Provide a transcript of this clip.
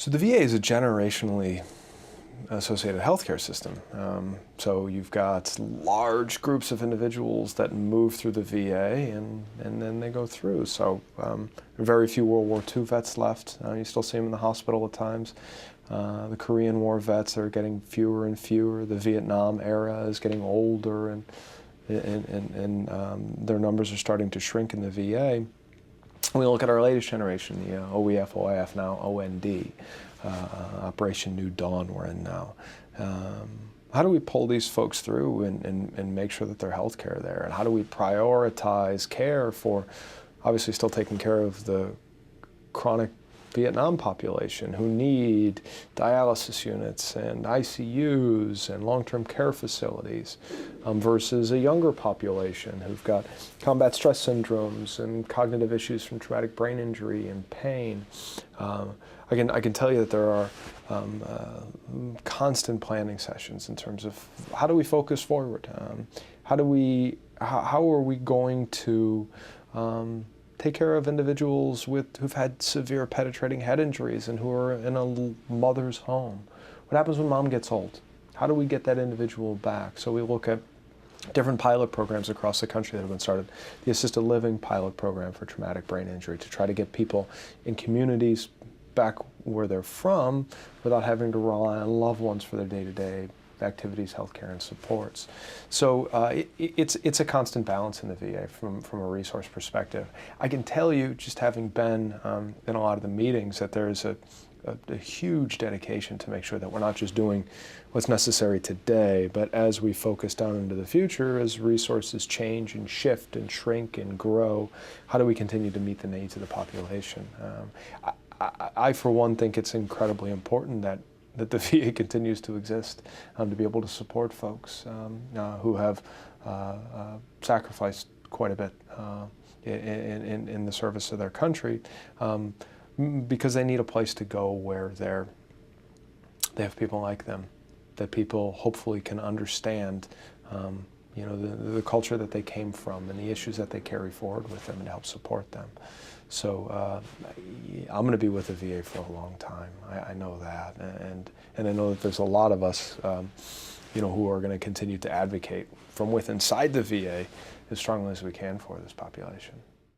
So the VA is a generationally associated healthcare system. So you've got large groups of individuals that move through the VA and then they go through. So very few World War II vets left. You still see them in the hospital at times. The Korean War vets are getting fewer and fewer. The Vietnam era is getting older and their numbers are starting to shrink in the VA. We look at our latest generation, the OEF, OIF, now OND, Operation New Dawn we're in now. How do we pull these folks through and make sure that their health care there? And how do we prioritize care for, obviously still taking care of the chronic Vietnam population who need dialysis units and ICUs and long-term care facilities versus a younger population who've got combat stress syndromes and cognitive issues from traumatic brain injury and pain. I can tell you that there are constant planning sessions in terms of how do we focus forward? How are we going to take care of individuals who've had severe penetrating head injuries and who are in a mother's home? What happens when mom gets old? How do we get that individual back? So we look at different pilot programs across the country that have been started. The Assisted Living pilot program for traumatic brain injury to try to get people in communities back where they're from without having to rely on loved ones for their day-to-day activities, healthcare, and supports. So it's a constant balance in the VA from a resource perspective. I can tell you, just having been in a lot of the meetings, that there is a huge dedication to make sure that we're not just doing what's necessary today, but as we focus down into the future, as resources change and shift and shrink and grow, how do we continue to meet the needs of the population? I for one, think it's incredibly important that the VA continues to exist to be able to support folks who have sacrificed quite a bit in the service of their country because they need a place to go where they have people like them, that people hopefully can understand the culture that they came from and the issues that they carry forward with them and help support them. So I'm going to be with the VA for a long time. I know that, and I know that there's a lot of us, who are going to continue to advocate from inside the VA as strongly as we can for this population.